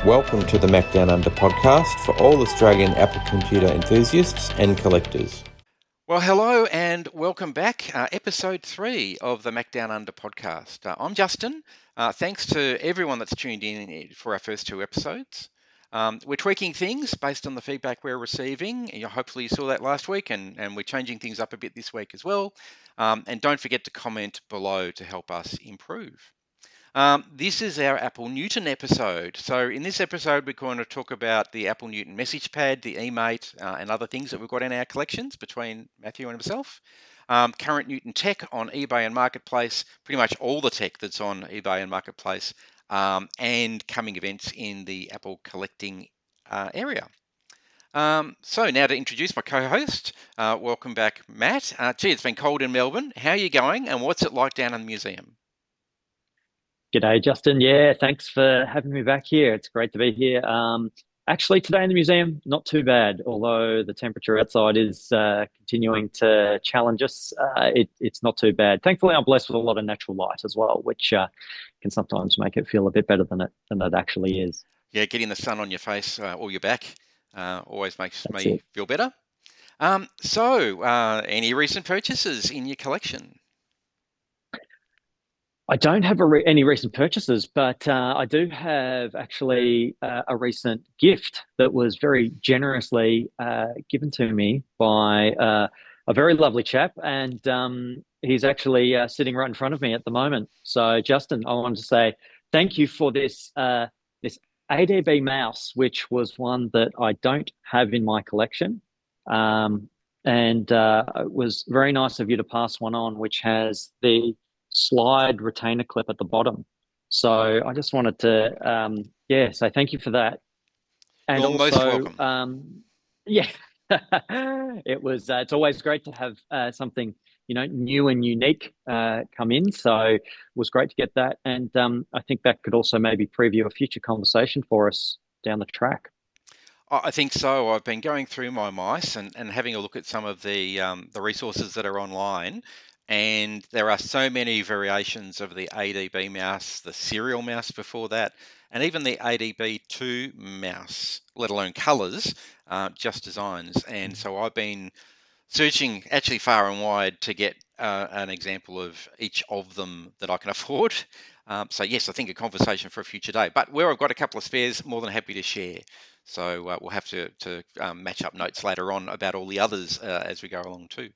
Welcome to the Macdownunder Podcast for all Australian Apple computer enthusiasts and collectors. Well, hello and welcome back. Episode 3 of the Macdownunder Podcast. I'm Justin. Thanks to everyone that's tuned in for our first 2 episodes. We're tweaking things based on the feedback we're receiving. Hopefully you saw that last week, and we're changing things up a bit this week as well. And don't forget to comment below to help us improve. This is our Apple Newton episode. So in this episode, we're going to talk about the Apple Newton MessagePad, the eMate, and other things that we've got in our collections between Matthew and himself. Current Newton tech on eBay and Marketplace, pretty much all the tech that's on eBay and Marketplace, and coming events in the Apple collecting area. So now to introduce my co-host, welcome back, Matt. It's been cold in Melbourne. How are you going, and what's it like down in the museum? G'day, Justin. Yeah, thanks for having me back here. It's great to be here. Actually, today in the museum, not too bad, although the temperature outside is continuing to challenge us. It's not too bad. Thankfully, I'm blessed with a lot of natural light as well, which can sometimes make it feel a bit better than it actually is. Yeah, getting the sun on your face or your back always makes That's me it. feel better. Any recent purchases in your collection? I don't have any recent purchases, but I do have actually a recent gift that was very generously given to me by a very lovely chap, and he's actually sitting right in front of me at the moment. So, Justin, I wanted to say thank you for this ADB mouse, which was one that I don't have in my collection, and it was very nice of you to pass one on, which has the slide retainer clip at the bottom. So I just wanted to, say thank you for that. And You're most also, welcome. it was. It's always great to have something new and unique come in. So it was great to get that, and I think that could also maybe preview a future conversation for us down the track. I think so. I've been going through my mice and having a look at some of the resources that are online, and there are so many variations of the ADB mouse, the serial mouse before that, and even the ADB2 mouse, let alone colours, just designs. And so I've been searching actually far and wide to get an example of each of them that I can afford. So yes, I think a conversation for a future day. But where I've got a couple of spares, more than happy to share. So we'll have to match up notes later on about all the others as we go along too.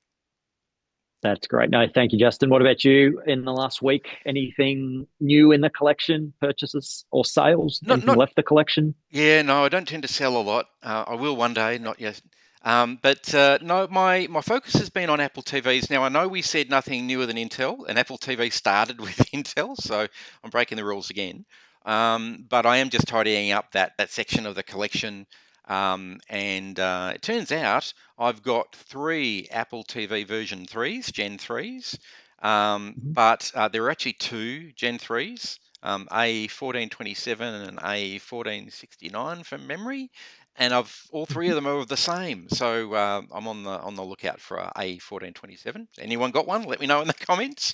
That's great. No, thank you, Justin. What about you in the last week? Anything new in the collection, purchases or sales? Anything left the collection? Yeah, no, I don't tend to sell a lot. I will one day, not yet. No, my focus has been on Apple TVs. Now, I know we said nothing newer than Intel, and Apple TV started with Intel, so I'm breaking the rules again. But I am just tidying up that section of the collection. It turns out I've got 3 Apple TV version 3s, Gen 3s, but there are actually 2 Gen 3s, A1427 and A1469 from memory, and all 3 of them are the same. So I'm on the lookout for a A1427. Anyone got one? Let me know in the comments.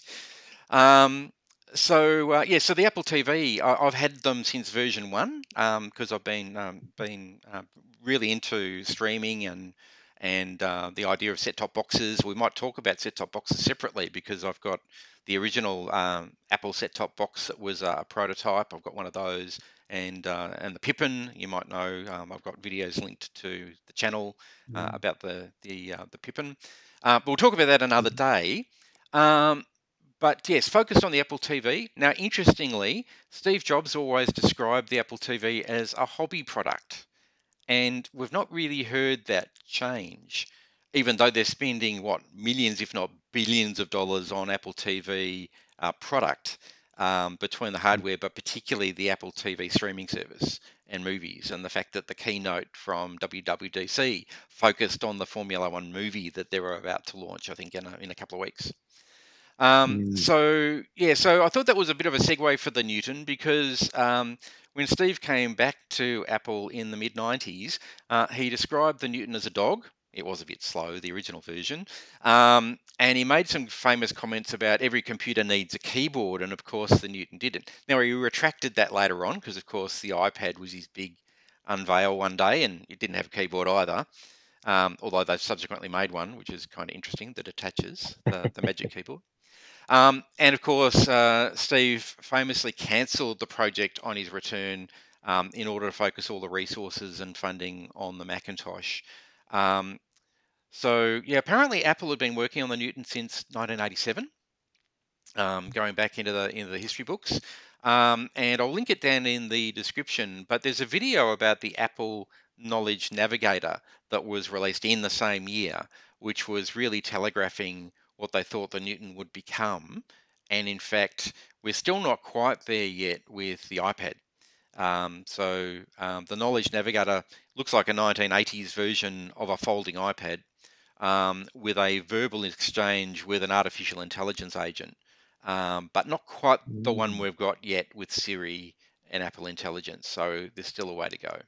So the Apple TV, I've had them since version 1 because I've been really into streaming and the idea of set-top boxes. We might talk about set-top boxes separately because I've got the original Apple set-top box that was a prototype. I've got one of those, and the Pippin. You might know. I've got videos linked to the channel about the Pippin. But we'll talk about that another day. But yes, focused on the Apple TV. Now, interestingly, Steve Jobs always described the Apple TV as a hobby product. And we've not really heard that change, even though they're spending, millions, if not billions of dollars on Apple TV product between the hardware, but particularly the Apple TV streaming service and movies, and the fact that the keynote from WWDC focused on the Formula One movie that they were about to launch, I think, in a couple of weeks. So I thought that was a bit of a segue for the Newton because when Steve came back to Apple in the mid-90s, he described the Newton as a dog. It was a bit slow, the original version. And he made some famous comments about every computer needs a keyboard, and of course the Newton didn't. Now he retracted that later on because, of course, the iPad was his big unveil one day, and it didn't have a keyboard either. Although they've subsequently made one, which is kind of interesting, that attaches the Magic Keyboard. And of course, Steve famously cancelled the project on his return in order to focus all the resources and funding on the Macintosh. So yeah, apparently Apple had been working on the Newton since 1987, going back into the history books. And I'll link it down in the description. But there's a video about the Apple Knowledge Navigator that was released in the same year, which was really telegraphing what they thought the Newton would become. And in fact, we're still not quite there yet with the iPad. The Knowledge Navigator looks like a 1980s version of a folding iPad, with a verbal exchange with an artificial intelligence agent, but not quite the one we've got yet with Siri and Apple Intelligence. So there's still a way to go.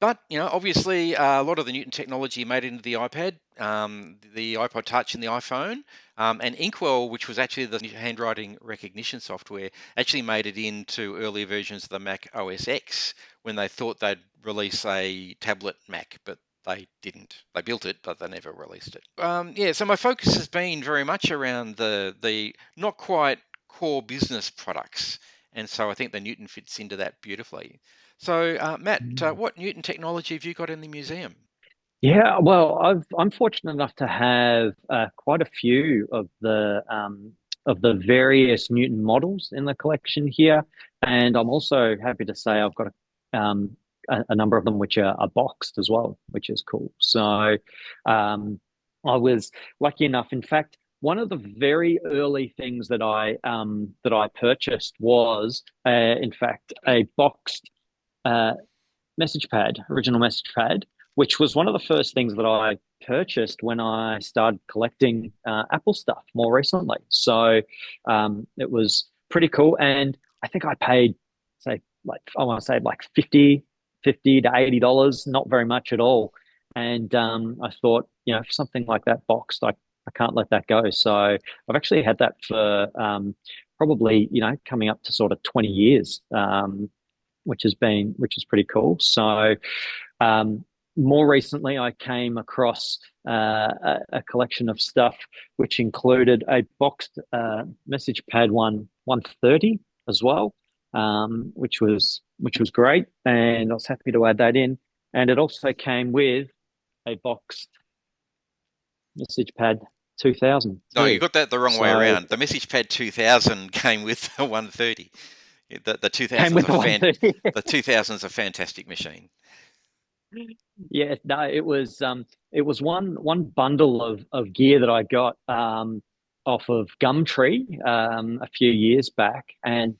But obviously, a lot of the Newton technology made it into the iPad, the iPod Touch, and the iPhone. And Inkwell, which was actually the handwriting recognition software, actually made it into earlier versions of the Mac OS X when they thought they'd release a tablet Mac, but they didn't. They built it, but they never released it. So my focus has been very much around the not quite core business products, and so I think the Newton fits into that beautifully. So, Matt, what Newton technology have you got in the museum? Yeah, well, I'm fortunate enough to have quite a few of the various Newton models in the collection here, and I'm also happy to say I've got a number of them which are boxed as well, which is cool. So I was lucky enough. In fact, one of the very early things that I purchased was, in fact, a boxed original MessagePad, which was one of the first things that I purchased when I started collecting Apple stuff more recently. So it was pretty cool, and I think I paid, say, I want to say like 50 to $80, not very much at all. And I thought, for something like that boxed, I can't let that go. So I've actually had that for probably, coming up to sort of 20 years, which is pretty cool. So more recently, I came across a collection of stuff which included a boxed MessagePad 130 as well, which was great, and I was happy to add that in. And it also came with a boxed MessagePad 2000. No, you got that the wrong way around. The MessagePad 2000 came with the 130. The 2000 is a fantastic machine. Yeah, no, it was one bundle of gear that I got off of Gumtree a few years back, and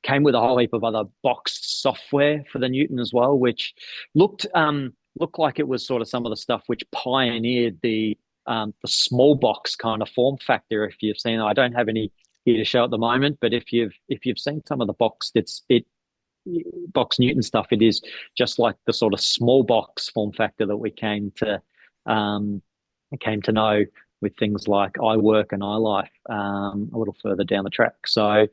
came with a whole heap of other boxed software for the Newton as well, which looked like it was sort of some of the stuff which pioneered the small box kind of form factor. If you've seen, I don't have any here to show at the moment, but if you've seen some of the boxed, box Newton stuff, it is just like the sort of small box form factor that we came to know with things like iWork and iLife a little further down the track. So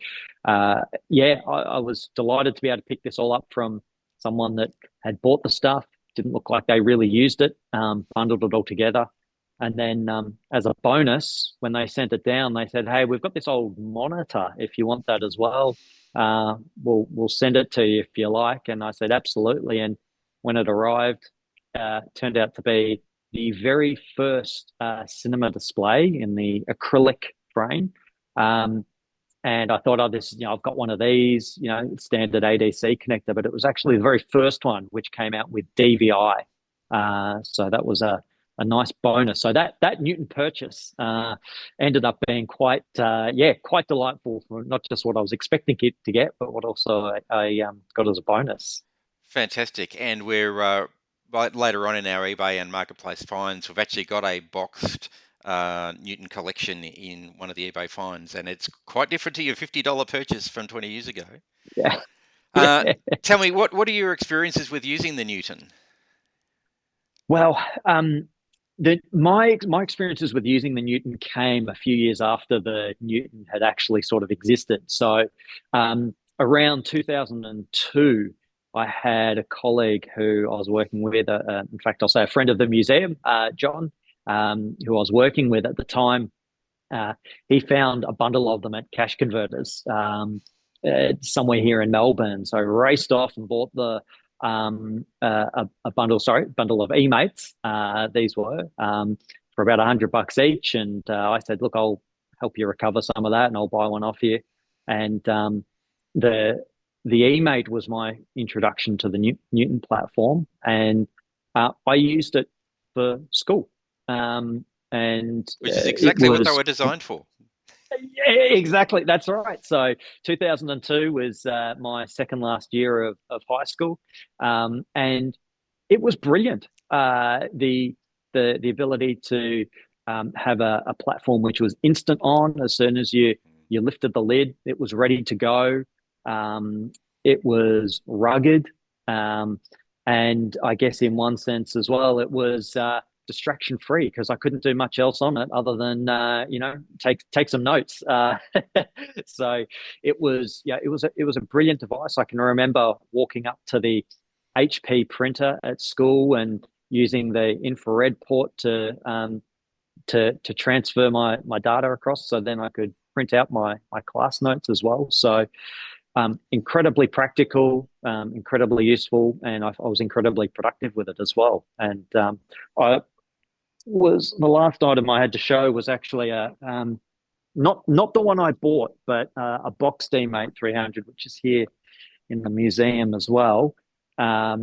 I was delighted to be able to pick this all up from someone that had bought the stuff, didn't look like they really used it, bundled it all together. And then as a bonus, when they sent it down, they said, "Hey, we've got this old monitor if you want that as well. We'll send it to you if you like." And I said, "Absolutely." And when it arrived, it turned out to be the very first cinema display in the acrylic frame. And I thought, I've got one of these, standard ADC connector, but it was actually the very first one which came out with DVI. So that was a nice bonus. So that Newton purchase ended up being quite delightful, for not just what I was expecting it to get, but what also I got as a bonus. Fantastic. And we're later on in our eBay and Marketplace finds, we've actually got a boxed Newton collection in one of the eBay finds, and it's quite different to your $50 purchase from 20 years ago. Yeah. Tell me, what are your experiences with using the Newton? Well, My experiences with using the Newton came a few years after the Newton had actually sort of existed. So around 2002, I had a colleague who I was working with. In fact, I'll say a friend of the museum, John, who I was working with at the time. Uh, he found a bundle of them at Cash Converters somewhere here in Melbourne. So I raced off and bought a bundle of eMates. These were for about $100 each, and I said, "Look, I'll help you recover some of that, and I'll buy one off you." And the the eMate was my introduction to the Newton platform, and I used it for school. And Which is it exactly what they was were designed for. exactly, that's right. So 2002 was my second last year of high school, and it was brilliant. The ability to have a platform which was instant on as soon as you lifted the lid, it was ready to go. It was rugged, and I guess in one sense as well, it was distraction free because I couldn't do much else on it other than take some notes. So it was a brilliant device. I can remember walking up to the HP printer at school and using the infrared port to transfer my data across, so then I could print out my class notes as well. So incredibly practical, incredibly useful, and I was incredibly productive with it as well. And I was the last item I had to show was actually a not the one I bought, but a boxed eMate 300, which is here in the museum as well. I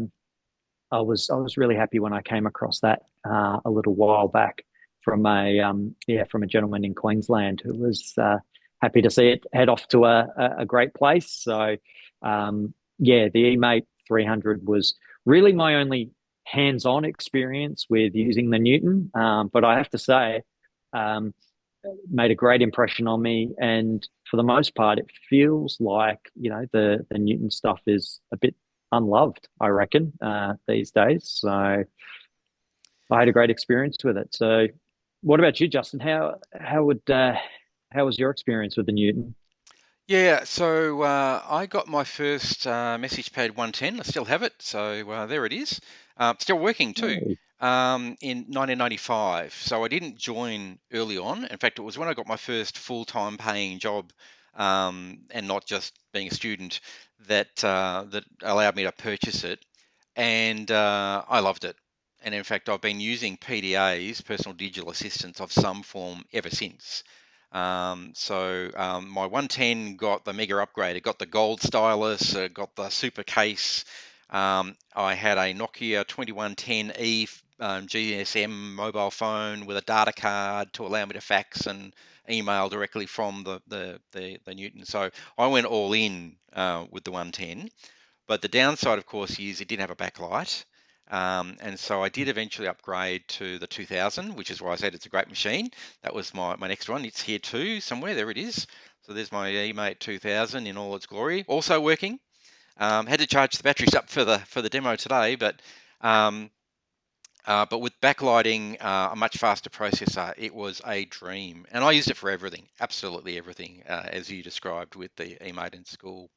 was really happy when I came across that a little while back from a gentleman in Queensland who was happy to see it head off to a great place. So the eMate 300 was really my only hands-on experience with using the Newton, but I have to say, made a great impression on me. And for the most part, it feels like the Newton stuff is a bit unloved, I reckon, these days. So I had a great experience with it. So, what about you, Justin? How was your experience with the Newton? Yeah, so I got my first MessagePad 110. I still have it, so there it is. Still working too. Hey. In 1995. So I didn't join early on. In fact, it was when I got my first full-time paying job, and not just being a student, that allowed me to purchase it, and I loved it. And in fact, I've been using PDAs, personal digital assistants of some form, ever since. My 110 got the mega upgrade. It got the gold stylus, it got the super case. I had a Nokia 2110E GSM mobile phone with a data card to allow me to fax and email directly from the Newton. So I went all in with the 110. But the downside, of course, is it didn't have a backlight. And so I did eventually upgrade to the 2000, which is why I said it's a great machine. That was my next one. It's here too, somewhere. There it is. So there's my eMate 2000 in all its glory. Also working. Had to charge the batteries up for the demo today, but with backlighting, a much faster processor, it was a dream. And I used it for everything, absolutely everything, as you described with the eMate in school.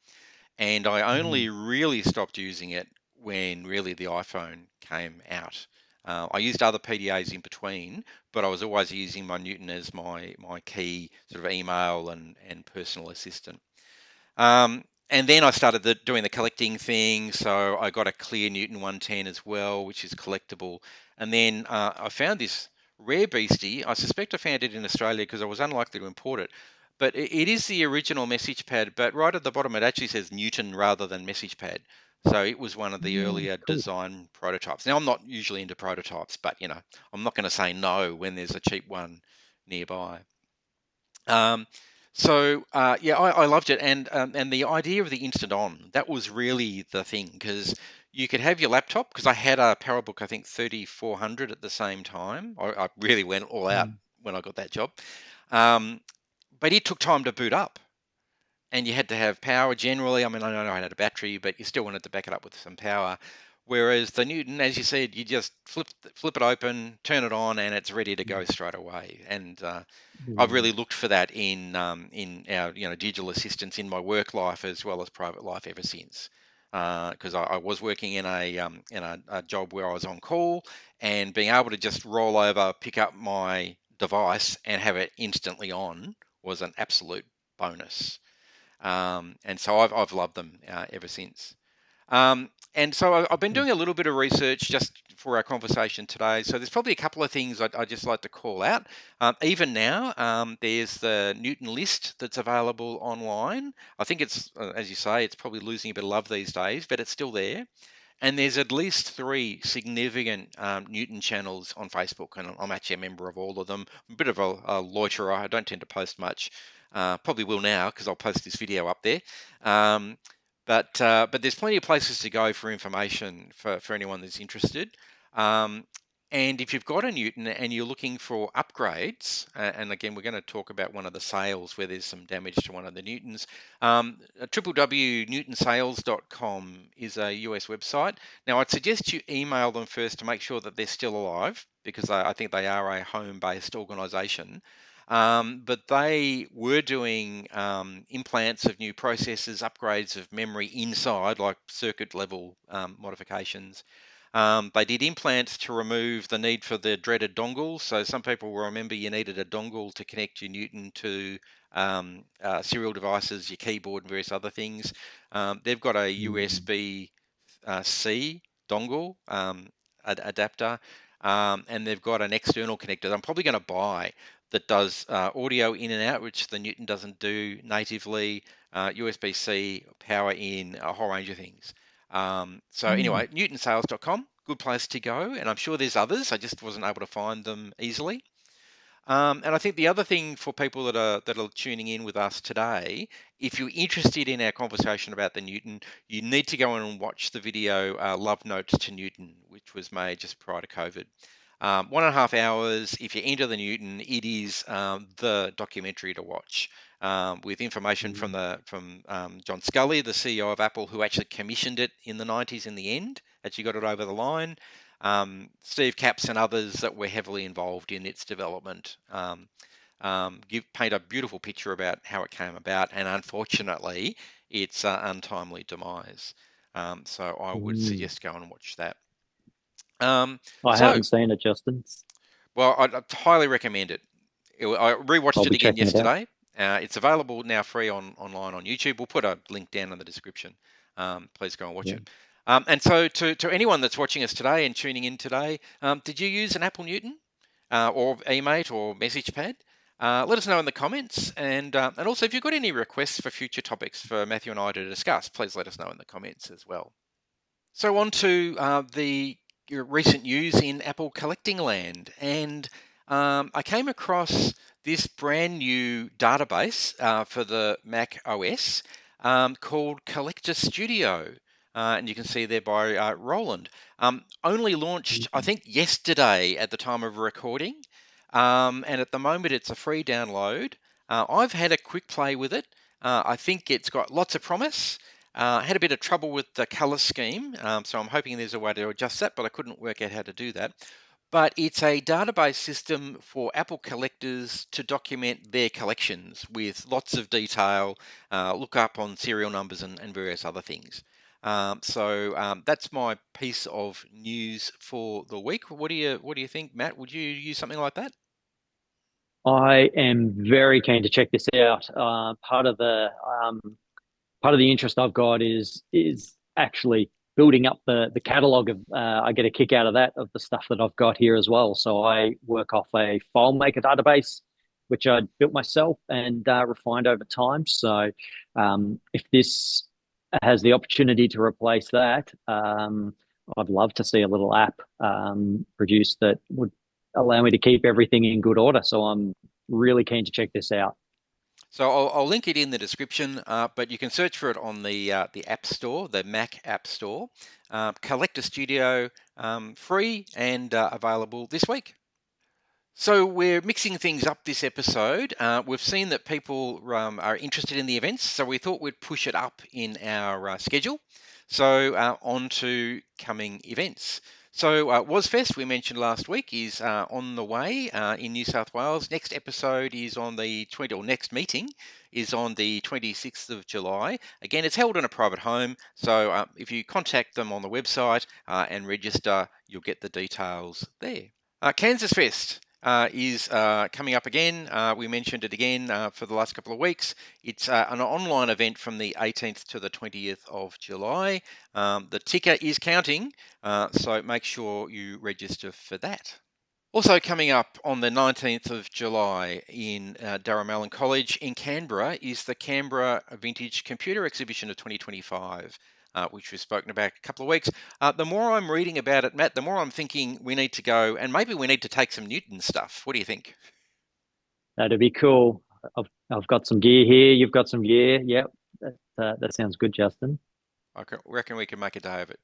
And I only really stopped using it when really the iPhone came out. I used other PDAs in between, but I was always using my Newton as my key sort of email and personal assistant. And then I started doing the collecting thing. So I got a clear Newton 110 as well, which is collectible. And then I found this rare beastie. I suspect I found it in Australia because I was unlikely to import it. But it is the original MessagePad, but right at the bottom it actually says Newton rather than MessagePad. So it was one of the earlier Cool. design prototypes. Now I'm not usually into prototypes, but I'm not going to say no when there's a cheap one nearby. I loved it, and the idea of the instant on, that was really the thing, because you could have your laptop, because I had a PowerBook, I think 3400 at the same time. I really went all out when I got that job, but it took time to boot up, and you had to have power generally. I mean, I know I had a battery, but you still wanted to back it up with some power. Whereas the Newton, as you said, you just flip it open, turn it on, and it's ready to go straight away. And I've really looked for that in our digital assistants in my work life as well as private life ever since. Because I was working in a job where I was on call, and being able to just roll over, pick up my device, and have it instantly on was an absolute bonus. And so I've loved them ever since. And so I've been doing a little bit of research just for our conversation today. So there's probably a couple of things I'd just like to call out. Even now, there's the Newton list that's available online. I think it's, as you say, it's probably losing a bit of love these days, but it's still there. And there's at least 3 significant Newton channels on Facebook, and I'm actually a member of all of them. I'm a bit of a loiterer. I don't tend to post much. Probably will now because I'll post this video up there. But there's plenty of places to go for information for anyone that's interested. And if you've got a Newton and you're looking for upgrades, and again, we're going to talk about one of the sales where there's some damage to one of the Newtons. www.newtonsales.com is a US website. Now, I'd suggest you email them first to make sure that they're still alive, because I think they are a home-based organisation. But they were doing implants of new processors, upgrades of memory inside, like circuit level modifications. They did implants to remove the need for the dreaded dongles. So some people will remember you needed a dongle to connect your Newton to serial devices, your keyboard, and various other things. They've got a USB-C dongle adapter, and they've got an external connector I'm probably going to buy that does audio in and out, which the Newton doesn't do natively, USB-C, power in, a whole range of things. So anyway, newtonsales.com, good place to go. And I'm sure there's others. I just wasn't able to find them easily. And I think the other thing for people that are tuning in with us today, if you're interested in our conversation about the Newton, you need to go and watch the video Love Notes to Newton, which was made just prior to COVID. 1.5 hours. If you're into the Newton, it is the documentary to watch, with information from John Scully, the CEO of Apple, who actually commissioned it in the 90s in the end, actually got it over the line. Steve Capps and others that were heavily involved in its development paint a beautiful picture about how it came about, and unfortunately, its untimely demise. So I would suggest go and watch that. I haven't seen it, Justin. Well, I'd highly recommend it. I rewatched it again yesterday. It's available now free online on YouTube. We'll put a link down in the description. Please go and watch it. And so to anyone that's watching us today and tuning in today, did you use an Apple Newton or eMate or MessagePad? Let us know in the comments. And also, if you've got any requests for future topics for Matthew and I to discuss, please let us know in the comments as well. So on to the recent news in Apple collecting land. And I came across this brand new database for the Mac OS called Collector Studio. And you can see there by Roland. Only launched, I think, yesterday at the time of recording. And at the moment, it's a free download. I've had a quick play with it. I think it's got lots of promise. Had a bit of trouble with the color scheme, so I'm hoping there's a way to adjust that, but I couldn't work out how to do that. But it's a database system for Apple collectors to document their collections with lots of detail, look up on serial numbers and various other things. So that's my piece of news for the week. What do you think, Matt? Would you use something like that? I am very keen to check this out. Part of the interest I've got is actually building up the catalog of. I get a kick out of that, of the stuff that I've got here as well. So I work off a FileMaker database, which I built myself and refined over time. So if this has the opportunity to replace that, I'd love to see a little app produced that would allow me to keep everything in good order. So I'm really keen to check this out. So I'll link it in the description, but you can search for it on the App Store, the Mac App Store. Collector Studio, free and available this week. So we're mixing things up this episode. We've seen that people are interested in the events, so we thought we'd push it up in our schedule. So on to coming events. So WasFest, we mentioned last week, is on the way in New South Wales. Next episode is on the 20th, or next meeting is on the 26th of July. Again, it's held in a private home, so if you contact them on the website and register, you'll get the details there. Kansas Fest is coming up again. We mentioned it again for the last couple of weeks. It's an online event from the 18th to the 20th of July. The ticker is counting, so make sure you register for that. Also coming up on the 19th of July in Durham Allen College in Canberra is the Canberra Vintage Computer Exhibition of 2025, which we've spoken about a couple of weeks. The more I'm reading about it, Matt, the more I'm thinking we need to go, and maybe we need to take some Newton stuff. What do you think? That'd be cool. I've got some gear here. You've got some gear. Yep. That sounds good, Justin. I reckon we can make a day of it.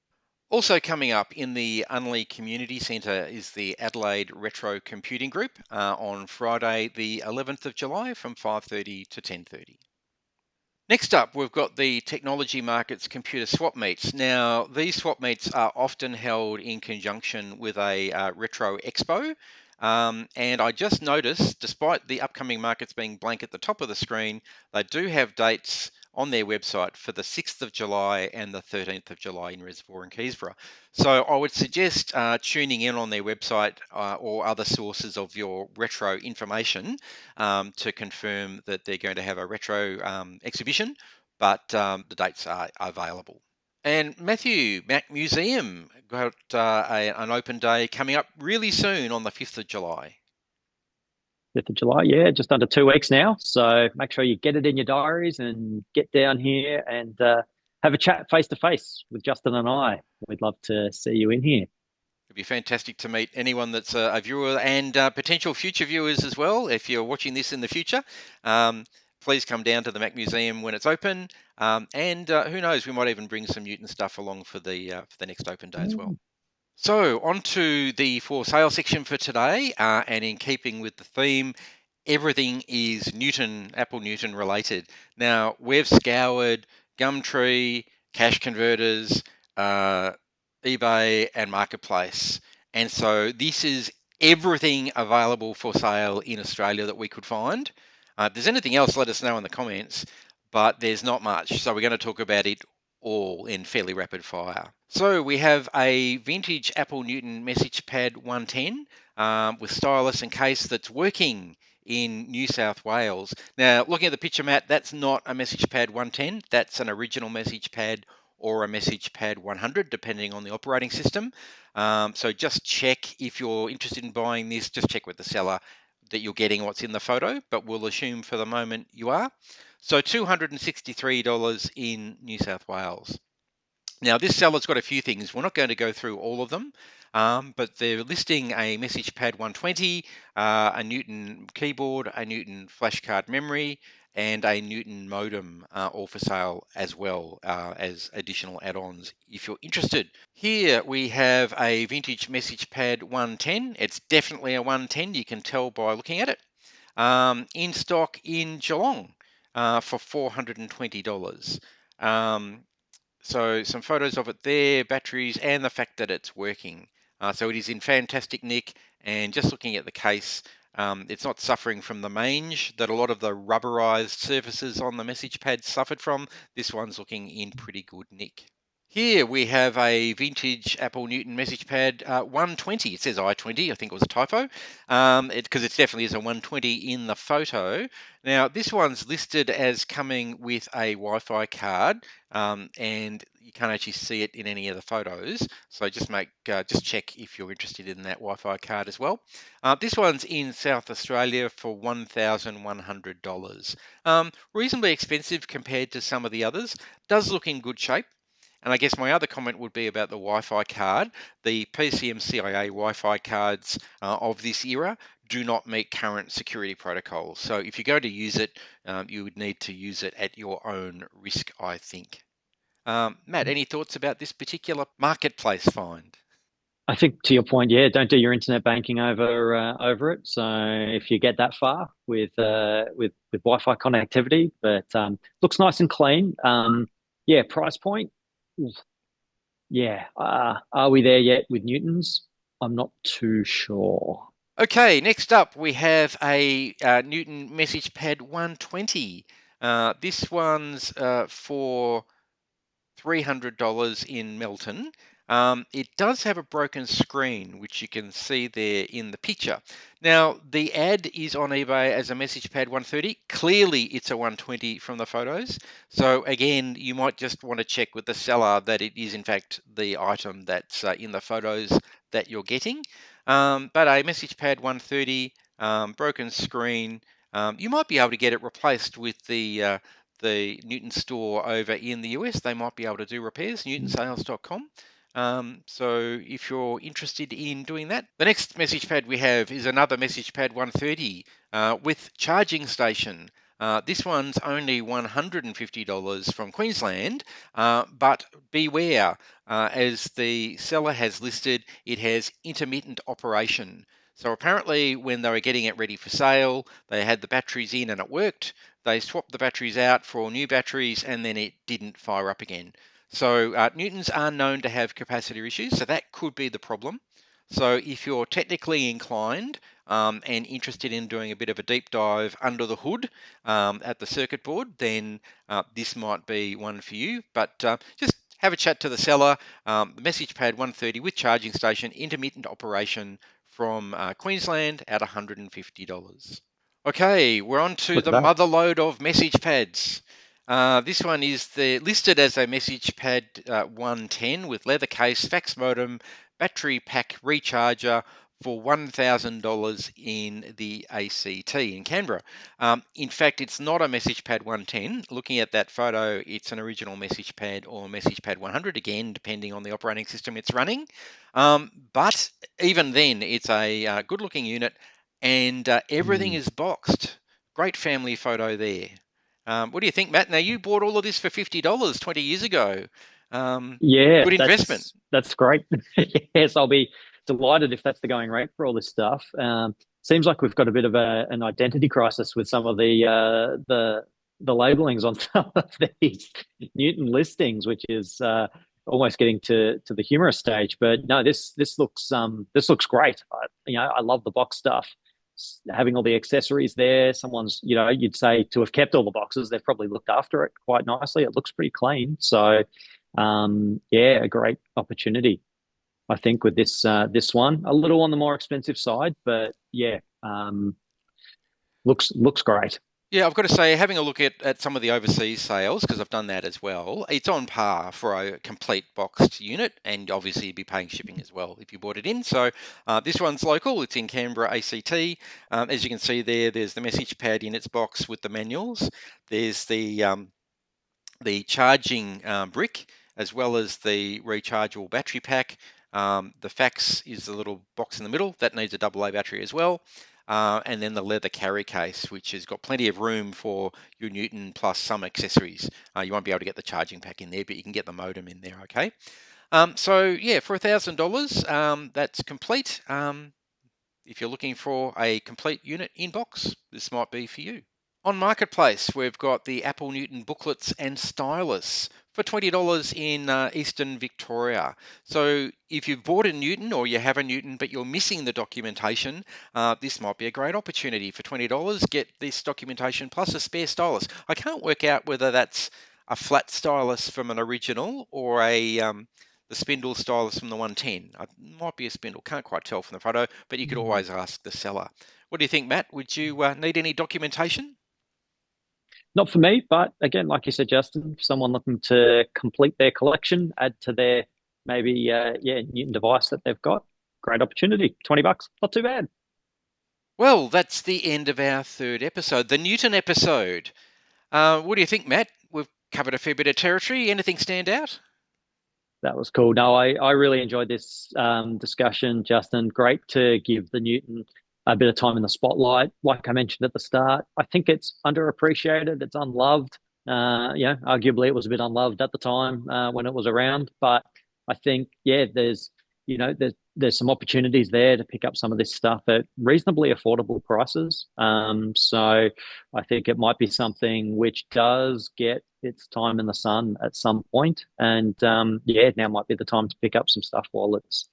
Also coming up in the Unley Community Centre is the Adelaide Retro Computing Group on Friday the 11th of July from 5:30 to 10:30. Next up, we've got the Technology Markets Computer Swap Meets. Now, these swap meets are often held in conjunction with a retro expo. And I just noticed, despite the upcoming markets being blank at the top of the screen, they do have dates on their website for the 6th of July and the 13th of July in Reservoir and Keysborough. So I would suggest tuning in on their website or other sources of your retro information to confirm that they're going to have a retro exhibition, but the dates are available. And Matthew, Mac Museum got an open day coming up really soon on the 5th of July. 5th of July, yeah, just under 2 weeks now. So make sure you get it in your diaries and get down here and have a chat face to face with Justin and I. We'd love to see you in here. It'd be fantastic to meet anyone that's a viewer and potential future viewers as well. If you're watching this in the future, please come down to the Mac Museum when it's open. And who knows, we might even bring some Newton stuff along for the next open day as well. So on to the for sale section for today, and in keeping with the theme, everything is Newton, Apple Newton related. Now, we've scoured Gumtree, Cash Converters, eBay and Marketplace. And so this is everything available for sale in Australia that we could find. If there's anything else, let us know in the comments, but there's not much. So we're going to talk about it all in fairly rapid fire. So we have a vintage Apple Newton MessagePad 110 with stylus and case that's working in New South Wales. Now, looking at the picture, Matt, that's not a MessagePad 110. That's an original MessagePad or a MessagePad 100, depending on the operating system. So just check if you're interested in buying this, just check with the seller that you're getting what's in the photo, but we'll assume for the moment you are. So $263 in New South Wales. Now, this seller's got a few things. We're not going to go through all of them, but they're listing a MessagePad 120, a Newton keyboard, a Newton flashcard memory, and a Newton modem, all for sale as well as additional add-ons if you're interested. Here we have a vintage MessagePad 110. It's definitely a 110. You can tell by looking at it. In stock in Geelong for $420. So some photos of it there, batteries, and the fact that it's working. So it is in fantastic nick, and just looking at the case, it's not suffering from the mange that a lot of the rubberized surfaces on the MessagePad suffered from. This one's looking in pretty good nick. Here we have a vintage Apple Newton MessagePad 120. It says i20, I think it was a typo, because it definitely is a 120 in the photo. Now, this one's listed as coming with a Wi-Fi card, and you can't actually see it in any of the photos. So just check if you're interested in that Wi-Fi card as well. This one's in South Australia for $1,100. Reasonably expensive compared to some of the others. Does look in good shape. And I guess my other comment would be about the Wi-Fi card. The PCM-CIA Wi-Fi cards of this era do not meet current security protocols. So if you're going to use it, you would need to use it at your own risk, I think. Matt, any thoughts about this particular marketplace find? I think to your point, yeah, don't do your internet banking over it. So if you get that far with Wi-Fi connectivity, but looks nice and clean. Yeah, price point Yeah. Are we there yet with Newtons? I'm not too sure. Okay, next up we have a Newton MessagePad 120. This one's for $300 in Melton. It does have a broken screen, which you can see there in the picture. Now, the ad is on eBay as a MessagePad 130. Clearly, it's a 120 from the photos. So again, you might just want to check with the seller that it is in fact the item that's in the photos that you're getting. But a MessagePad 130, broken screen, you might be able to get it replaced with the Newton store over in the US. They might be able to do repairs, newtonsales.com. So if you're interested in doing that, the next message pad we have is another MessagePad 130 with charging station. This one's only $150 from Queensland, but beware, as the seller has listed, it has intermittent operation. So apparently when they were getting it ready for sale, they had the batteries in and it worked. They swapped the batteries out for new batteries and then it didn't fire up again. So Newtons are known to have capacitor issues, so that could be the problem. So if you're technically inclined and interested in doing a bit of a deep dive under the hood at the circuit board, then this might be one for you. But just have a chat to the seller. The MessagePad 130 with charging station, intermittent operation from Queensland at $150. Okay, we're on to Look the at that. mother load of message pads. This one is listed as a MessagePad 110 with leather case, fax modem, battery pack recharger for $1,000 in the ACT in Canberra. In fact, it's not a MessagePad 110. Looking at that photo, it's an original MessagePad or MessagePad 100, again, depending on the operating system it's running. But even then, it's a good-looking unit, and everything is boxed. Great family photo there. What do you think, Matt? Now, you bought all of this for $50 20 years ago. Yeah, Good investment. that's great. Yes, I'll be delighted if that's the going rate for all this stuff. Seems like we've got a bit of an identity crisis with some of the labelings on some of these Newton listings, which is almost getting to the humorous stage. But no, this looks great. I love the box stuff. Having all the accessories there, someone's, you'd say to have kept all the boxes, they've probably looked after it quite nicely. It looks pretty clean. So, yeah, a great opportunity, I think, with this one. A little on the more expensive side, but yeah, looks great. Yeah, I've got to say, having a look at some of the overseas sales, because I've done that as well, it's on par for a complete boxed unit, and obviously you'd be paying shipping as well if you bought it in. So this one's local. It's in Canberra, ACT. As you can see there, there's the message pad in its box with the manuals. There's the charging brick, as well as the rechargeable battery pack. The fax is the little box in the middle that needs a AA battery as well. And then the leather carry case, which has got plenty of room for your Newton plus some accessories. You won't be able to get the charging pack in there, but you can get the modem in there, okay? So yeah, for $1,000, that's complete. If you're looking for a complete unit in box, this might be for you. On Marketplace, we've got the Apple Newton booklets and stylus for $20 in Eastern Victoria. So if you've bought a Newton or you have a Newton but you're missing the documentation, this might be a great opportunity. For $20, get this documentation plus a spare stylus. I can't work out whether that's a flat stylus from an original or the spindle stylus from the 110. It might be a spindle, can't quite tell from the photo, but you could always ask the seller. What do you think, Matt? Would you need any documentation? Not for me, but again, like you said, Justin, someone looking to complete their collection, add to their maybe Newton device that they've got, great opportunity. $20, not too bad. Well, that's the end of our third episode, the Newton episode. What do you think, Matt? We've covered a fair bit of territory. Anything stand out? That was cool. No, I really enjoyed this discussion, Justin. Great to give the Newton a bit of time in the spotlight. Like I mentioned at the start, I think it's underappreciated. It's unloved. Arguably it was a bit unloved at the time when it was around. But I think, there's there's some opportunities there to pick up some of this stuff at reasonably affordable prices. So I think it might be something which does get its time in the sun at some point. And now might be the time to pick up some stuff while it's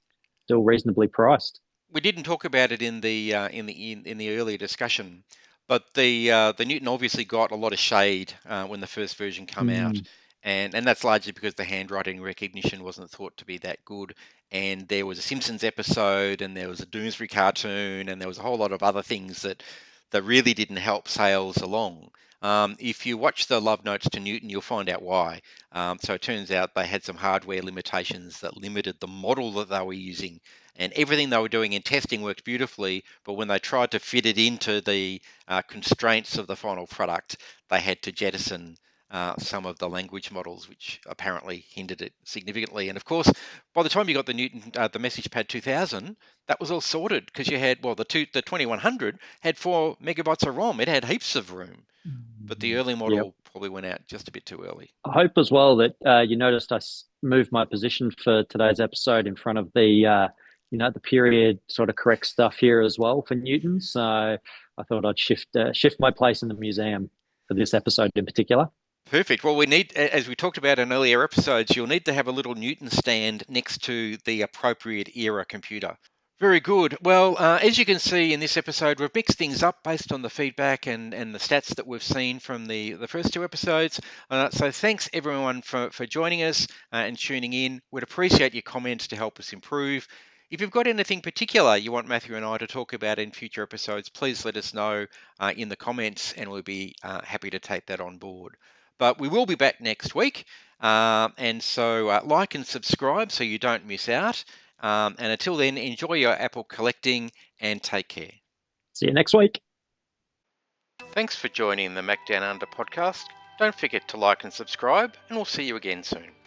still reasonably priced. We didn't talk about it in the earlier discussion, but the Newton obviously got a lot of shade when the first version came out, and that's largely because the handwriting recognition wasn't thought to be that good. And there was a Simpsons episode, and there was a Doomsbury cartoon, and there was a whole lot of other things that really didn't help sales along. If you watch the love notes to Newton, you'll find out why. So it turns out they had some hardware limitations that limited the model that they were using, and everything they were doing in testing worked beautifully, but when they tried to fit it into the constraints of the final product, they had to jettison some of the language models, which apparently hindered it significantly. And of course, by the time you got the Newton, the MessagePad 2000, that was all sorted, because you had, the 2100 had 4 megabytes of ROM. It had heaps of room, but the early model probably went out just a bit too early. I hope as well that you noticed I moved my position for today's episode in front of the the period sort of correct stuff here as well for Newton. So I thought I'd shift my place in the museum for this episode in particular. Perfect. Well, we need, as we talked about in earlier episodes, you'll need to have a little Newton stand next to the appropriate era computer. Very good. Well, as you can see in this episode, we've mixed things up based on the feedback and the stats that we've seen from the first 2 episodes. So thanks everyone for joining us and tuning in. We'd appreciate your comments to help us improve. If you've got anything particular you want Matthew and I to talk about in future episodes, please let us know in the comments, and we'll be happy to take that on board. But we will be back next week, and so like and subscribe so you don't miss out. And until then, enjoy your Apple collecting and take care. See you next week. Thanks for joining the Macdownunder Podcast. Don't forget to like and subscribe, and we'll see you again soon.